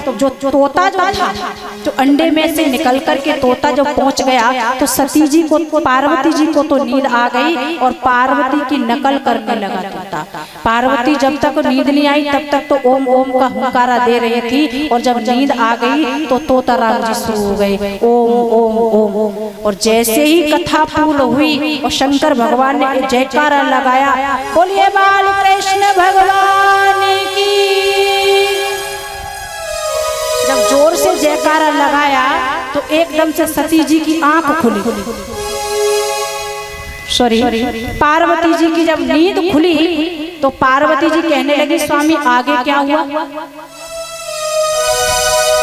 तो जो तोता जो था, जो अंडे में से निकल कर के तोता जब पहुंच गया तो सती जी को, पार्वती जी को तो नींद आ गई और पार्वती की नकल करने लगा तोता। पार्वती जब तक नींद नहीं आई तब तक तो ओम ओम का हुंकारा दे रही थी, और जब नींद आ गई तो तोता राम जी शुरू हो गए ओम ओम ओम। और जैसे ही कथा पूर्ण हुई और शंकर भगवान ने जयकारा लगाया, बोलिए बाल कृष्ण भगवान की। जब जोर से जयकारा लगाया तो एकदम से सती जी की आंख खुली, सॉरी पार्वती जी की जब नींद खुली तो पार्वती जी कहने लगी स्वामी आगे क्या हुआ।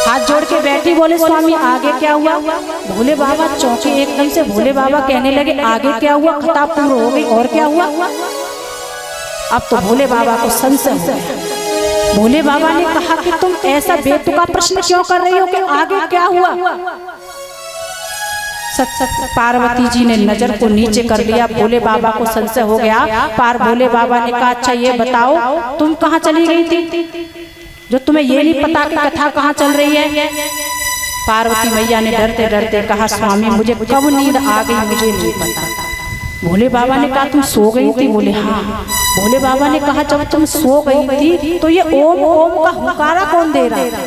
हाथ जोड़ के बैठी, बोले स्वामी आगे क्या हुआ। भोले बाबा चौंके एकदम से, भोले बाबा कहने लगे आगे क्या हुआ, कथा पूर्ण हो गई और क्या हुआ। अब तो भोले बाबा को संशय हो गया। भोले बाबा ने कहा कि तुम ऐसा बेतुका प्रश्न क्यों कर रही हो कि आगे क्या हुआ। पार्वती जी ने नजर को नीचे कर लिया, भोले बाबा को संशय हो गया। भोले बाबा ने कहा अच्छा ये बताओ तुम कहाँ चली गई थी जो तुम्हें ये नहीं पता कि कथा कहाँ चल रही है। पार्वती मैया ने डरते डरते कहा स्वामी मुझे कब नींद आ गई मुझे नहीं पता। भोले बाबा ने कहा तुम सो गई थी। बोले हाँ। भोले बाबा ने कहा जब तुम सो गई थी तो ये ओम ओम का हुंकारा कौन दे रहा था,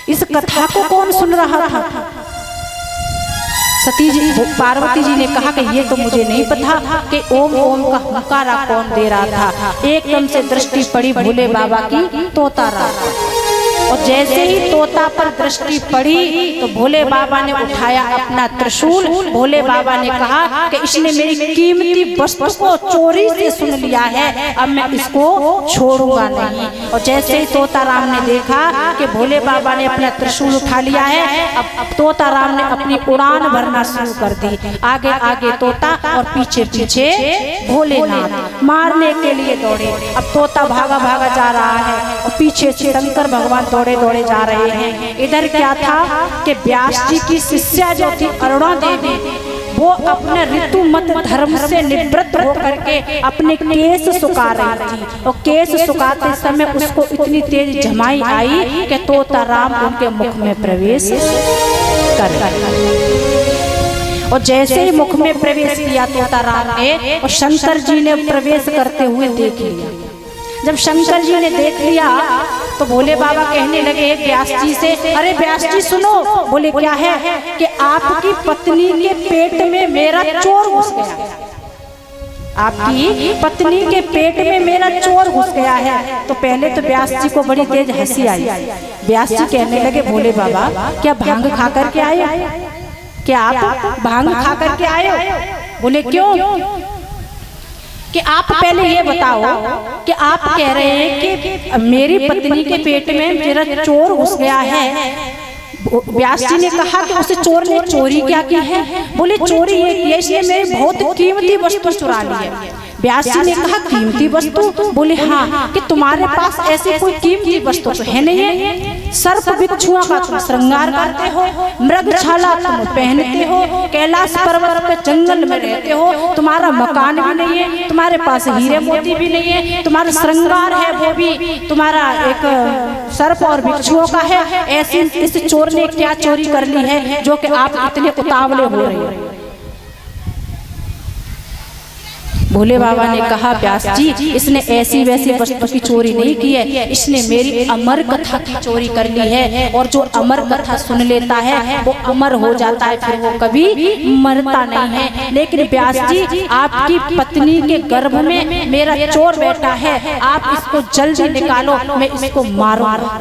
इस कथा को कौन सुन रहा था। सती जी पार्वती जी ने कहा कि ये तो मुझे नहीं पता कि ओम ओम का हुंकारा कौन दे रहा था। एकदम से दृष्टि पड़ी भोले बाबा की तोता राम, और जैसे ही तोता पर दृष्टि पड़ी तो भोले बाबा ने उठाया अपना त्रिशूल। भोले बाबा ने कहा कि इसने मेरी कीमती वस्तु को चोरी से सुन लिया है, अब मैं इसको छोड़ूंगा नहीं। और जैसे ही तोता राम ने देखा कि भोले बाबा ने अपना त्रिशूल उठा लिया है, अब तोता राम ने अपनी उड़ान भरना शुरू कर दी। आगे आगे तोता और पीछे पीछे भोलेनाथ मारने के लिए दौड़े। अब तोता भागा भागा जा रहा है और पीछे से शंकर भगवान दौड़े दौड़े जा रहे हैं। इधर क्या था कि व्यास जी की शिष्या जो थी अरुणा देवी, वो अपने ऋतुमत धर्म से निवृत्त होकर के अपने केस सुखा रही थी, और केस सुखाते समय उसको इतनी तेज झमाई आई कि तोता राम उनके मुख में प्रवेश कर। और जैसे ही मुख में प्रवेश किया तोता राम ने, और शंकर जी ने प्रवेश करते हुए देख लिया। जब शंकर जी ने देख लिया तो भोले बाबा कहने लगे व्यास जी से, अरे व्यास जी सुनो। बोले क्या है कि आपकी पत्नी के पेट में मेरा चोर घुस गया, आपकी पत्नी के पेट में मेरा चोर घुस गया है। तो पहले तो व्यास जी को बड़ी तेज हंसी आई। व्यास जी कहने लगे भोले बाबा क्या भांग खा करके आए, क्या आप भांग खा करके आए। बोले क्यों, कि आप पहले ये बताओ कि आप कह रहे हैं कि मेरी पत्नी के पेट में मेरा चोर घुस गया है। व्यास जी ने कहा कि उस चोर ने चोरी क्या की है। बोले चोरी ये की है इसने मेरी बहुत कीमती वस्तु चुरा ली है। व्यास जी ने कहा कीमती वस्तु। बोले हाँ, कि तुम्हारे पास ऐसी कोई कीमती वस्तु तो है नहीं है। सर्प बिच्छुओं का तुम श्रृंगार करते हो, मृगछाला तुम पहनते हो, कैलाश पर्वत पे जंगल में रहते हो, तुम्हारा मकान भी नहीं है, तुम्हारे पास हीरे मोती भी नहीं है, तुम्हारा श्रृंगार है वो भी तुम्हारा एक सर्प और बिच्छुओं का है। ऐसी इस चोर ने क्या चोरी कर ली है जो कि आप इतने उतावले हो रहे हो। भोले बाबा ने कहा व्यास जी इसने ऐसी वैसी वस्तु की चोरी नहीं की है, इसने मेरी अमर कथा की चोरी कर ली है। और जो अमर कथा सुन लेता है वो अमर हो जाता है, फिर वो कभी मरता नहीं है। लेकिन व्यास जी आपकी पत्नी के गर्भ में मेरा चोर बैठा है, आप इसको जल्दी निकालो, मैं इसको मारूंगा।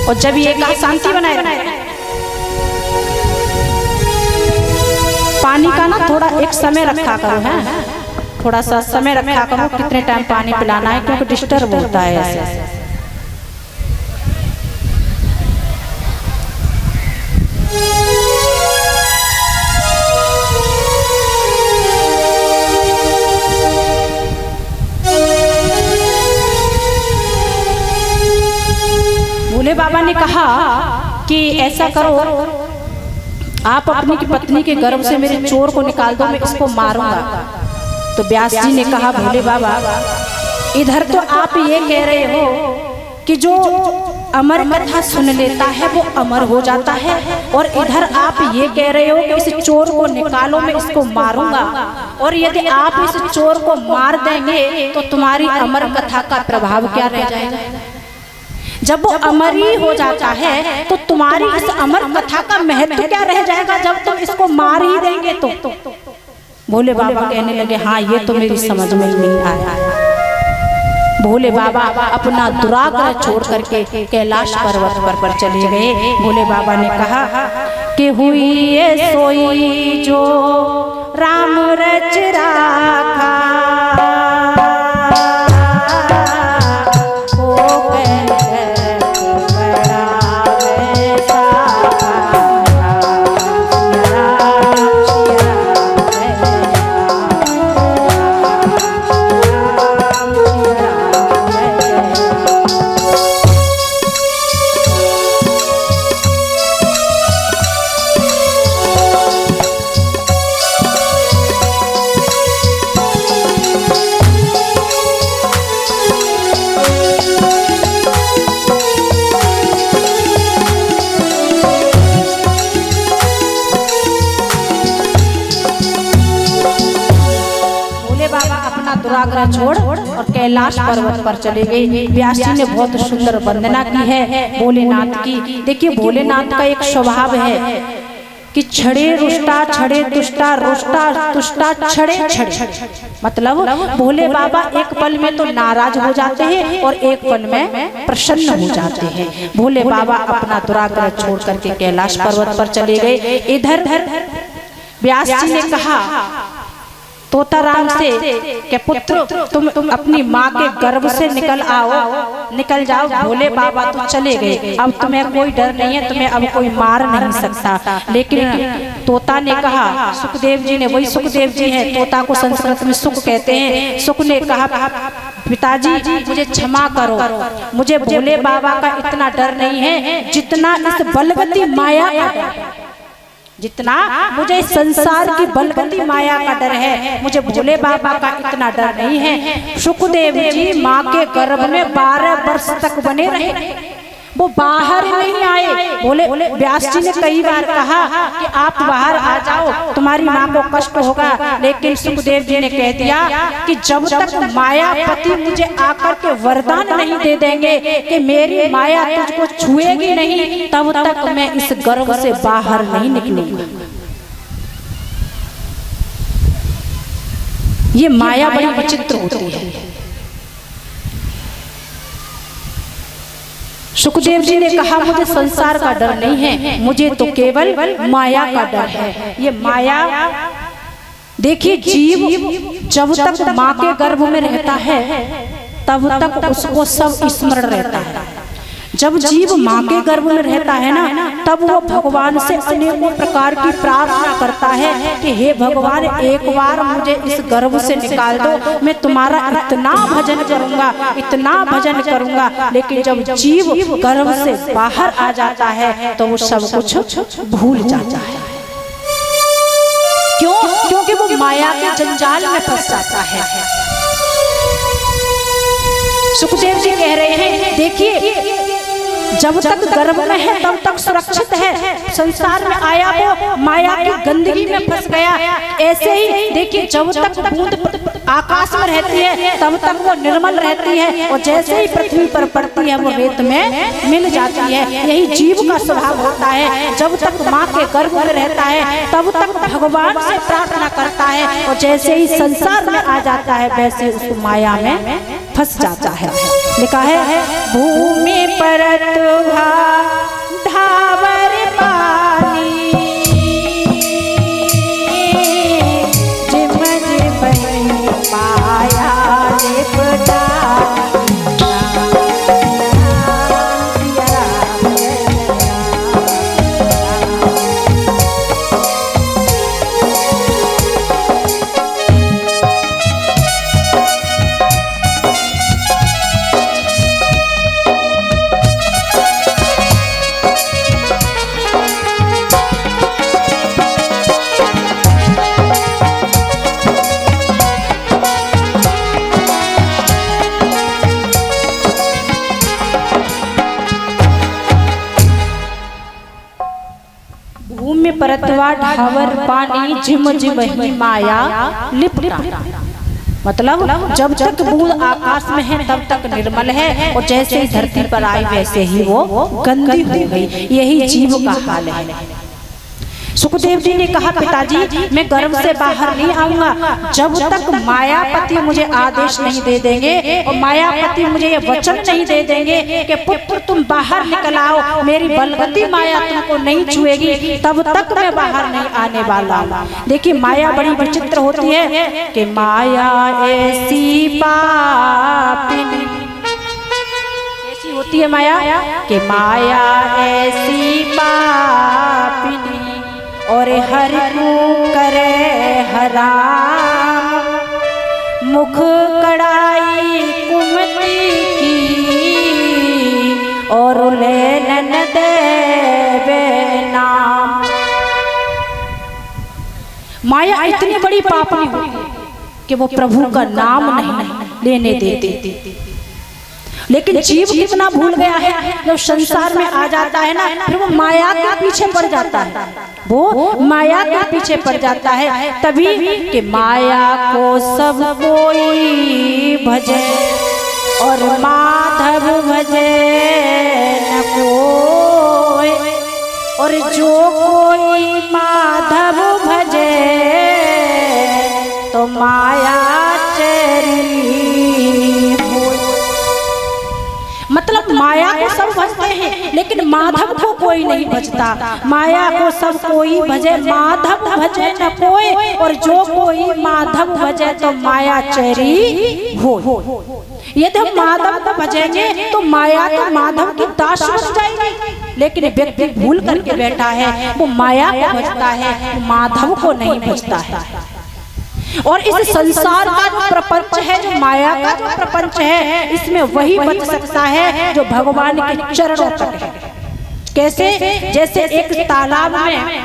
और जब ये कहा शांति बनाए, पानी का ना थोड़ा एक समय रखा करो, है थोड़ा सा समय रखा करो कितने टाइम पानी पिलाना है, क्योंकि डिस्टर्ब होता है ऐसे। भोले बाबा ने कहा कि ऐसा करो आप अपनी की पत्नी के गर्भ से मेरे चोर को निकाल दो, मैं इसको मारूंगा। तो व्यास जी ने कहा भोले बाबा इधर तो आप ये कह रहे हो कि जो अमर कथा सुन लेता है वो अमर हो जाता है, और इधर आप ये कह रहे हो कि इस चोर को निकालो, मैं इसको मारूंगा, और यदि आप इस चोर को मार देंगे तो तुम्हारी अमर कथा का प्रभाव क्या रह जाएगा? जब वो अमर ही हो जाता है तो तुम्हारी इस अमर कथा का महत्व क्या रह जाएगा जब तुम इसको मार ही देंगे तो? भोले बाबा कहने लगे हाँ ये तो मेरी समझ में नहीं आया। भोले बाबा अपना दुराग्रह छोड़ करके कैलाश पर्वत पर चले गए। भोले बाबा ने कहा कि हुई ये सोई जो राम रच राखा, दुराग्रह छोड़ और कैलाश पर्वत पर चले गए। व्यास जी ने बहुत सुंदर वंदना की है भोलेनाथ की। देखिए भोलेनाथ का एक स्वभाव है कि छड़े रुष्टा छड़े तुष्टा रुष्टा तुष्टा छड़े छड़े, मतलब भोले बाबा एक पल में तो नाराज हो जाते हैं और एक पल में प्रसन्न हो जाते हैं। भोले बाबा अपना दुराग्रह छोड़ करके कैलाश पर्वत पर चले गए। इधर व्यास जी ने कहा तोताराम से कि पुत्र तुम अपनी माँ के गर्भ से निकल आओ, निकल जाओ। भोले बाबा तो चले गए, अब तुम्हें कोई डर नहीं है, तुम्हें अब कोई मार नहीं सकता। लेकिन तोता ने कहा, सुखदेव जी ने, वही सुखदेव जी हैं, तोता को संस्कृत में सुख कहते हैं। सुख ने कहा पिताजी मुझे क्षमा करो, मुझे भोले बाबा का इतना डर नहीं है जितना इस बलवती माया का डर, जितना मुझे संसार की बलवती माया का डर है, मुझे भोले बाबा का इतना डर नहीं है। सुखदेव जी माँ के गर्भ में 12 वर्ष तक बने रहे, वो बाहर नहीं आए। भोले व्यास जी ने कई बार कहा कि आप बाहर आ जाओ, तुम्हारी माँ को कष्ट होगा, लेकिन सुखदेव जी ने कह दिया कि जब तक मायापति मुझे आकर के वरदान नहीं दे देंगे कि मेरी माया तुझको छुएगी नहीं, तब तक मैं इस गर्भ से बाहर नहीं निकलूंगा। ये माया बड़ी विचित्र होती है। सुखदेव जी ने कहा मुझे संसार का डर नहीं है, मुझे तो केवल माया का डर है। ये माया, देखिए जीव जब तक माँ के गर्भ में रहता है तब तक उसको सब स्मरण रहता है। जब जीव माँ के गर्भ में रहता है ना, तब वो भगवान से अनेकों प्रकार की प्रार्थना करता है कि हे भगवान एक बार मुझे इस गर्भ से निकाल दो, मैं तुम्हारा इतना भजन करूंगा, इतना भजन करूंगा। लेकिन जब जीव गर्भ से बाहर आ जाता है तो वो सब कुछ भूल जाता है। क्यों? क्योंकि वो माया के जंजाल में फंस जाता है। सुखदेव जी कह रहे हैं देखिए जब तक गर्भ में है तब तक सुरक्षित है, संसार में आया वो माया की गंदगी में फंस गया। ऐसे ही देखिए जब तक बूंद आकाश में रहती है तब तक वो निर्मल रहती है, और जैसे ही पृथ्वी पर पड़ती है वो रेत में मिल जाती है। यही जीव का स्वभाव होता है, जब तक माँ के गर्भ में रहता है तब तक भगवान से प्रार्थना करता है, और जैसे ही संसार में आ जाता है वैसे उस माया में फंस जाता है। लिखा है भूमि पर ढावर पानी, जिम जिम माया लिपटा। परतवा ढावर पानी झिम झिम ही माया लिपटा। मतलब जब तक बूंद आकाश में है तब तक निर्मल है, और जैसे ही धरती पर आई वैसे ही वो गंदी हो गई। यही जीव का हाल है। सुखदेव जी ने कहा, पिताजी मैं गर्भ से बाहर नहीं आऊंगा जब तक मायापति मुझे आदेश नहीं दे देंगे, और मायापति मुझे ये वचन नहीं दे देंगे कि पुत्र तुम बाहर निकल आओ, मेरी बलवती माया तुमको नहीं छुएगी, तब तक मैं बाहर नहीं आने वाला। देखिए माया बड़ी विचित्र होती है कि माया ऐसी पापिनी, कैसी होती है माया कि माया ऐसी पापिनी और हर को करे हराम, मुख कड़ाई कुमति की और लेन देवे नाम। माया इतनी बड़ी पापनी होती कि वो प्रभु का नाम नहीं लेने देती। लेकिन जीव कितना भूल गया है, जब संसार में आ जाता है ना फिर वो माया के पीछे पड़ जाता है, वो माया के पीछे पड़ जाता है। तभी कि माया को सब कोई भजे और माधव भजे न कोई, और जो कोई माधव भजे तो माया चेरी। मतलब माया को सब भजते हैं लेकिन माधव को कोई नहीं भजता। माया को सब कोई भजे, माधव भजे न कोई, और जो कोई माधव भजे तो माया चेरी हो। यदि हम माधव को भजेंगे तो माया तो माधव की दास बन जाएगी, लेकिन व्यक्ति भूल करके बैठा है, वो माया को भजता है, माधव को नहीं भजता है। और इस संसार का जो प्रपंच है, जो माया का जो प्रपंच है, इसमें वही बच सकता है जो भगवान के चरणों तक है। कैसे? जैसे एक तालाब में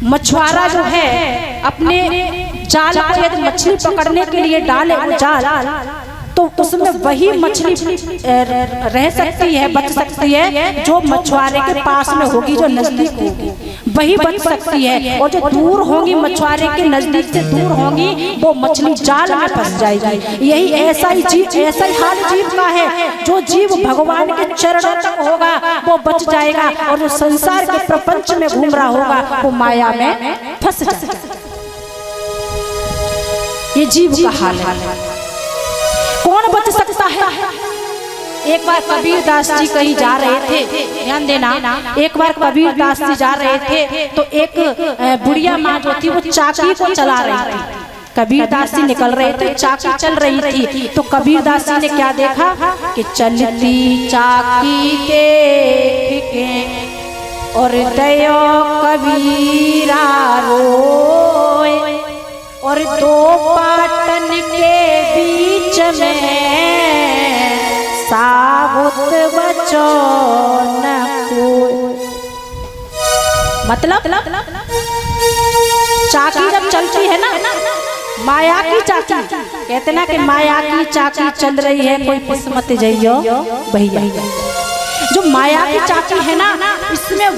मछुआरा जो है अपने जाल को यदि मछली पकड़ने के लिए डाले वो जाल, तो उसमें वही मछली रह सकती है, बच सकती है जो मछुआरे के पास में होगी, जो नजदीक होगी वही बच सकती है, और जो दूर होंगी मछुआरे के नजदीक से दूर होंगी वो मछली जाल में फंस जाएगी। यही ऐसा ही हाल जीव का है। जो जीव भगवान के चरणों तक होगा वो बच जाएगा, और जो संसार के प्रपंच में घूम रहा होगा वो माया में फंस जाएगा। ये जीव का हाल है। कौन बच सकता है? एक बार कबीर दास जी कहीं जा रहे थे, ध्यान देना, एक बार कबीर दास जी जा रहे थे तो एक बुढ़िया माँ जो थी वो चाकी को चला रही थी। कबीर दास जी निकल रहे थे, चाकी चल रही थी, तो कबीर दास जी ने क्या देखा कि चलती चाकी देखे और दयो कबीरा रोए, और दो पाटन के बीच में साबुत बचो न कोई। मतलब चाकी जब चलती है ना, माया की चाकी कहते ना कि माया की चाकी चल रही है, कोई किस्मत जाइयो भैया। जो माया की चाकी है ना, इसमें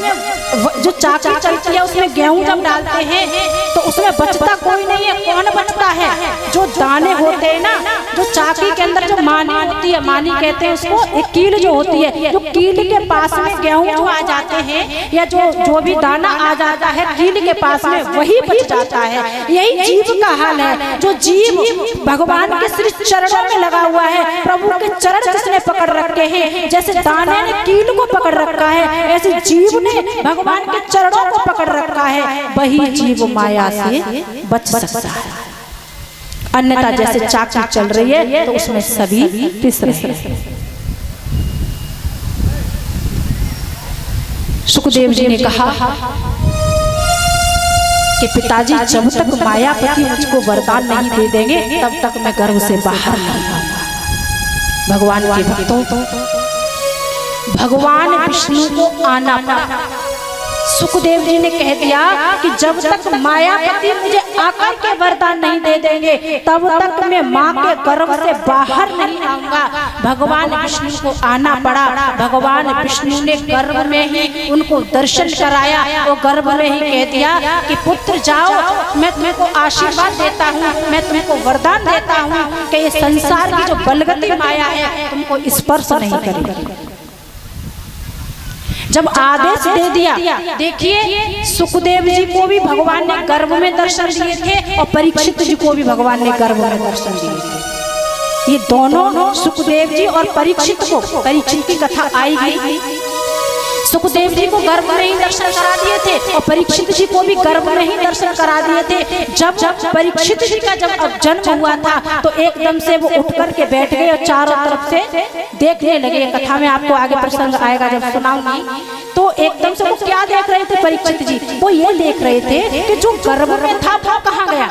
जो चाकी चलती है उसमें गेहूं जब डालते हैं तो उसमें बचता कोई नहीं है। कौन बचता है? जो दाने होते हैं ना, जो चाकी के अंदर जो मानी होती है, मानी कहते हैं उसको, एक कील जो होती है, जो कील के पास में गेहूं जो आ जाते हैं या जो भी दाना आ जाता है कील के पास में, वही बच जाता है। यही जीव का हाल है। जो जीव भगवान के श्री चरणों में लगा हुआ है, प्रभु के चरण जिसने पकड़ रखे हैं, जैसे दाने ने कील को पकड़ रखा है, ऐसे जीव ने भगवान के चरणों को पकड़ रखा है, वही जीव माया से बच सकता है। अन्यथा जैसे चाकी चल रही है तो उसमें सभी पिस रहे हैं। सुखदेव जी ने कहा कि पिताजी जब तक मायापति मुझको वरदान नहीं दे देंगे तब तक मैं गर्भ से बाहर नहीं आऊंगा। भगवान के भक्तों, भगवान विष्णु को आना पड़ा सुखदेव जी ने कह दिया कि जब तक मायापति मुझे आकर के वरदान नहीं दे देंगे तब तक मैं माँ के गर्भ से बाहर नहीं आऊंगा। भगवान विष्णु को आना पड़ा। भगवान विष्णु ने गर्भ में ही उनको दर्शन कराया। वो गर्भ में ही कह दिया कि पुत्र जाओ, मैं तुमको आशीर्वाद देता हूँ, मैं तुमको वरदान देता हूँ कि ये संसार की जो बलगती माया है तुमको स्पर्श नहीं करेगी। जब आदेश दे दिया, देखिए सुखदेव जी को भी भगवान ने गर्भ में दर्शन दिए थे और परीक्षित जी को भी भगवान ने गर्भ में दर्शन दिए थे। ये दोनों सुखदेव जी और परीक्षित को, परीक्षित की कथा आई गई, सुखदेव जी को गर्भ में ही दर्शन करा दिए थे और परीक्षित जी को भी गर्भ में ही दर्शन करा दिए थे। जब परीक्षित जी का जब अब जन्म हुआ था तो एकदम से वो उठ कर के बैठ गए और चारों तरफ से देखने लगे। कथा में आपको आगे प्रसंग आएगा जब सुनाऊंगी। तो एकदम से वो क्या देख रहे थे परीक्षित जी? वो ये देख रहे थे कि जो गर्भ में था वो कहाँ गया,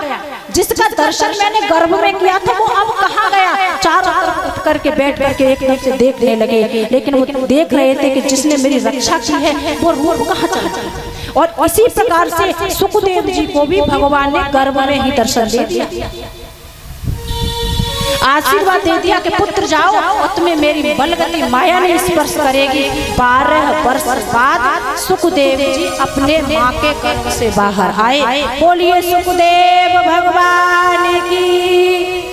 जिसका दर्शन मैंने गर्भ में किया था वो अब कहाँ गया। चारों तरफ उठ करके बैठ करके एकदम से देखने लगे, लेकिन वो देख रहे थे कि जिसने मेरी रक्षा की है वो रूप कहाँ चला गया। और इसी प्रकार से सुखदेव जी को भी भगवान ने गर्भ में ही दर्शन दे दिया, आशीर्वाद दे दिया कि पुत्र जाओ और तुम्हें मेरी बलगती माया ने स्पर्श करेगी। 12 वर्ष बाद सुखदेव जी अपने माँ के गर्भ से बाहर आए। बोलिए सुखदेव भगवान की।